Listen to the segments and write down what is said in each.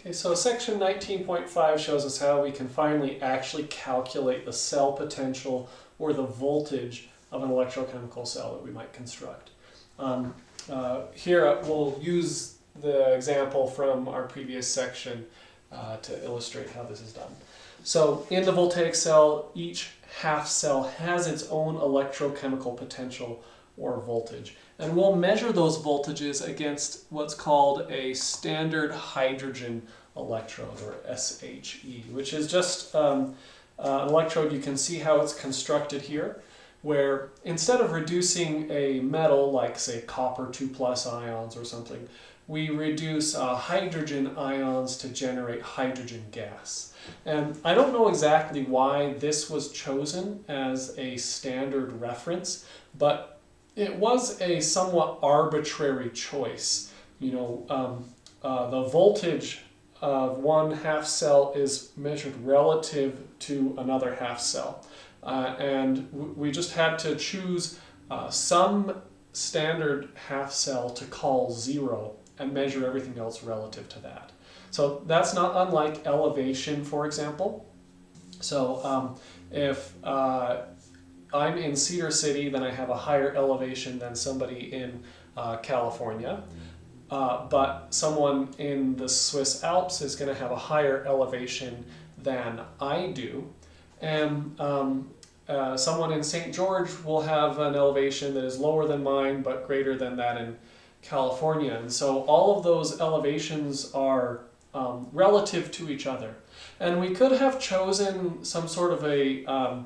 Okay, so section 19.5 shows us how we can finally actually calculate the cell potential or the voltage of an electrochemical cell that we might construct. Here we'll use the example from our previous section to illustrate how this is done. So in the voltaic cell, each half cell has its own electrochemical potential or voltage. And we'll measure those voltages against what's called a standard hydrogen electrode, or SHE, which is just an electrode. You can see how it's constructed here, where instead of reducing a metal like, say, copper 2+ ions or something, we reduce hydrogen ions to generate hydrogen gas. And I don't know exactly why this was chosen as a standard reference, but it was a somewhat arbitrary choice. You know, the voltage of one half cell is measured relative to another half cell. And we just had to choose some standard half cell to call 0 and measure everything else relative to that. So that's not unlike elevation, for example. So if I'm in Cedar City, then I have a higher elevation than somebody in California. But someone in the Swiss Alps is going to have a higher elevation than I do. And someone in St. George will have an elevation that is lower than mine, but greater than that in California. And so all of those elevations are relative to each other. And we could have chosen some sort of a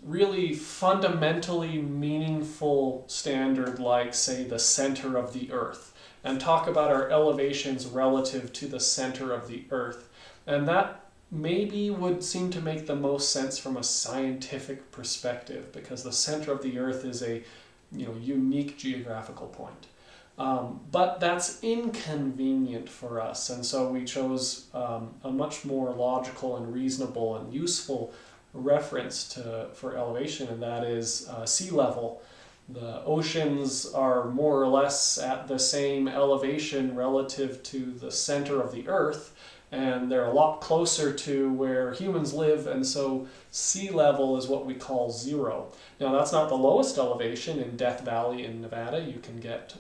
really fundamentally meaningful standard like, say, the center of the Earth, and talk about our elevations relative to the center of the Earth. And that maybe would seem to make the most sense from a scientific perspective, because the center of the Earth is a unique geographical point. But that's inconvenient for us, and so we chose a much more logical and reasonable and useful reference for elevation, and that is sea level. The oceans are more or less at the same elevation relative to the center of the Earth, and they're a lot closer to where humans live, and so sea level is what we call 0. Now, that's not the lowest elevation. In Death Valley in Nevada, you can get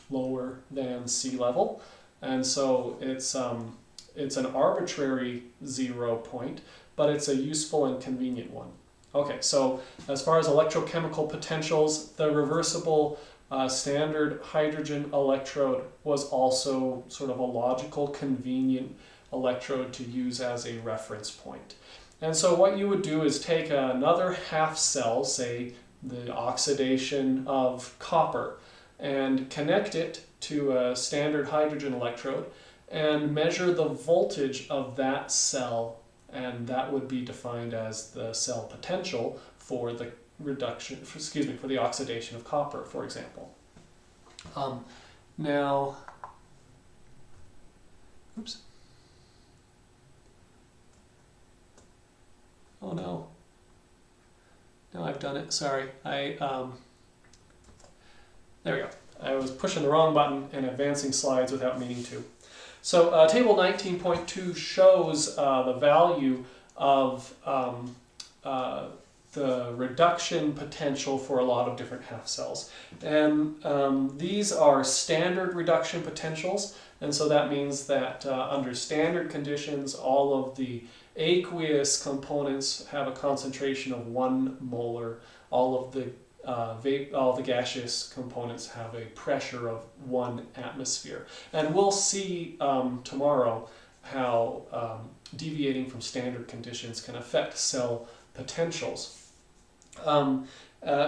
lower than sea level, and so it's an arbitrary 0 point, but it's a useful and convenient one. Okay, so as far as electrochemical potentials, the reversible standard hydrogen electrode was also sort of a logical, convenient electrode to use as a reference point. And so what you would do is take another half cell, say the oxidation of copper, and connect it to a standard hydrogen electrode and measure the voltage of that cell, and that would be defined as the cell potential for the for the oxidation of copper, for example. Now, oops. Oh no. No, I've done it. Sorry. There we go. I was pushing the wrong button and advancing slides without meaning to. So table 19.2 shows the value of the reduction potential for a lot of different half cells. And these are standard reduction potentials, and so that means that under standard conditions, all of the aqueous components have a concentration of 1 molar. All of the gaseous components have a pressure of 1 atmosphere. And we'll see tomorrow how deviating from standard conditions can affect cell potentials.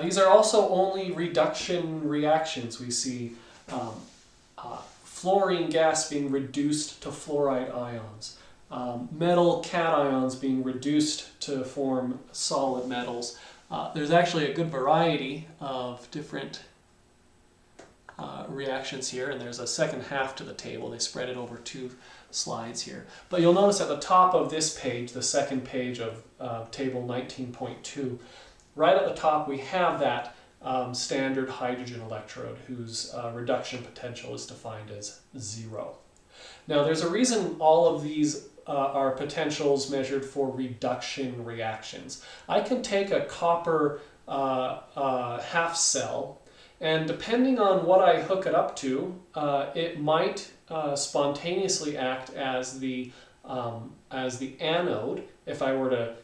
These are also only reduction reactions. We see fluorine gas being reduced to fluoride ions, metal cations being reduced to form solid metals. There's actually a good variety of different reactions here, and there's a second half to the table. They spread it over 2 slides here. But you'll notice at the top of this page, the second page of table 19.2, right at the top we have that standard hydrogen electrode whose reduction potential is defined as 0. Now there's a reason all of these are potentials measured for reduction reactions. I can take a copper half cell, and depending on what I hook it up to, it might spontaneously act as the anode if I were to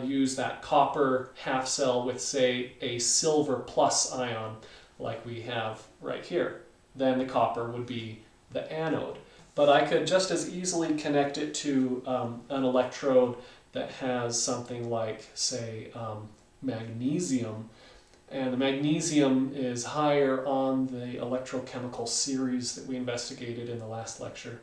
use that copper half cell with, say, a silver plus ion like we have right here. Then the copper would be the anode. But I could just as easily connect it to an electrode that has something like, say, magnesium. And the magnesium is higher on the electrochemical series that we investigated in the last lecture.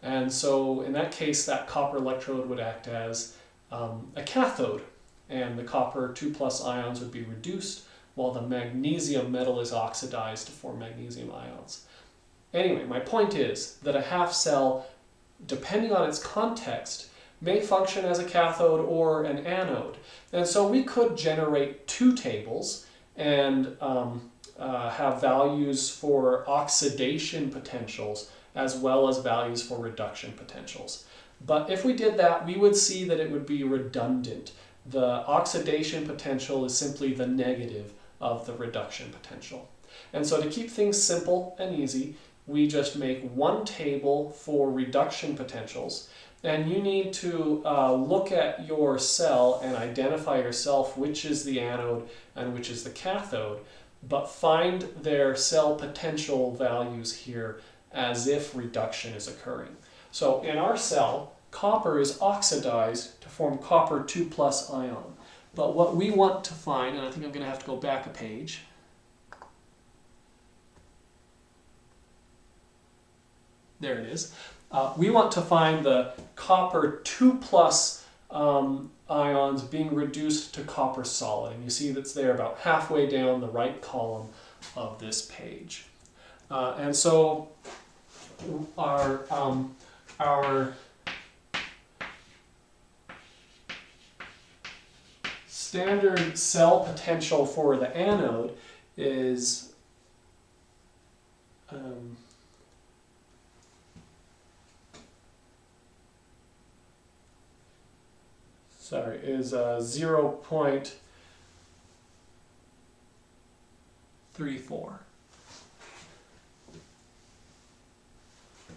And so in that case, that copper electrode would act as a cathode, and the copper 2+ ions would be reduced while the magnesium metal is oxidized to form magnesium ions. Anyway, my point is that a half cell, depending on its context, may function as a cathode or an anode. And so we could generate two tables and have values for oxidation potentials as well as values for reduction potentials. But if we did that, we would see that it would be redundant. The oxidation potential is simply the negative of the reduction potential. And so to keep things simple and easy, we just make one table for reduction potentials, and you need to look at your cell and identify yourself which is the anode and which is the cathode, but find their cell potential values here as if reduction is occurring. So in our cell, copper is oxidized to form copper 2+ ion. But what we want to find, and I think I'm going to have to go back a page, there it is. We want to find the copper 2+ ions being reduced to copper solid. And you see that's there about halfway down the right column of this page. And so our standard cell potential for the anode is is 0.34.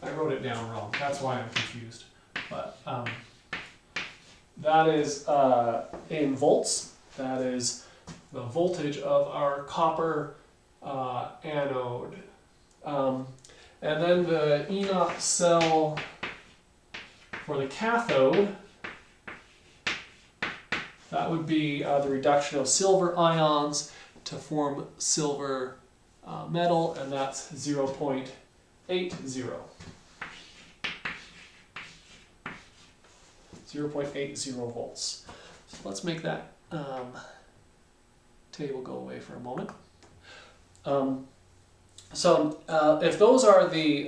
I wrote it down wrong. That's why I'm confused. But that is in volts. That is the voltage of our copper anode. And then the E0 cell for the cathode, that would be the reduction of silver ions to form silver metal, and that's 0.80. 0.80 volts. So let's make that table go away for a moment. If those are the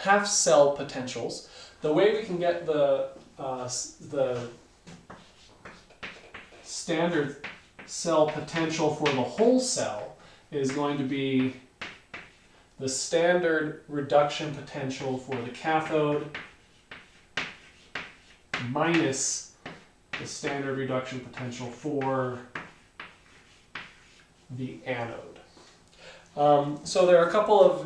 half cell potentials, the way we can get the standard cell potential for the whole cell is going to be the standard reduction potential for the cathode minus the standard reduction potential for the anode. So there are a couple of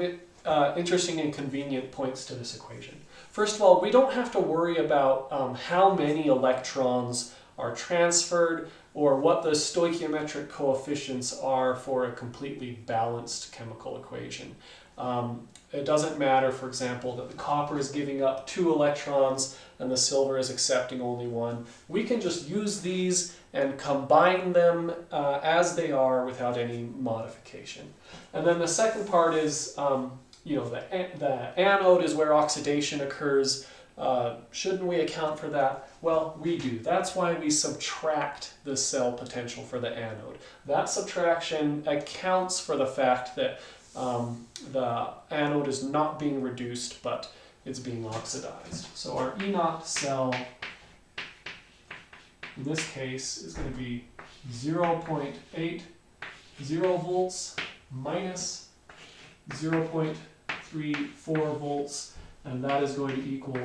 interesting and convenient points to this equation. First of all, we don't have to worry about how many electrons are transferred or what the stoichiometric coefficients are for a completely balanced chemical equation. It doesn't matter, for example, that the copper is giving up 2 electrons and the silver is accepting only 1. We can just use these and combine them as they are without any modification. And then the second part is, the anode is where oxidation occurs. Shouldn't we account for that? Well, we do. That's why we subtract the cell potential for the anode. That subtraction accounts for the fact that the anode is not being reduced, but it's being oxidized. So our E0 cell, in this case, is going to be 0.80 volts minus 0.34 volts. and that is going to equal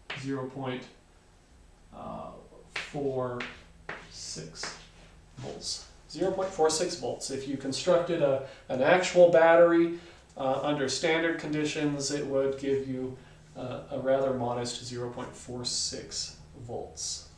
0.46 volts. 0.46 volts. If you constructed an actual battery under standard conditions, it would give you a rather modest 0.46 volts.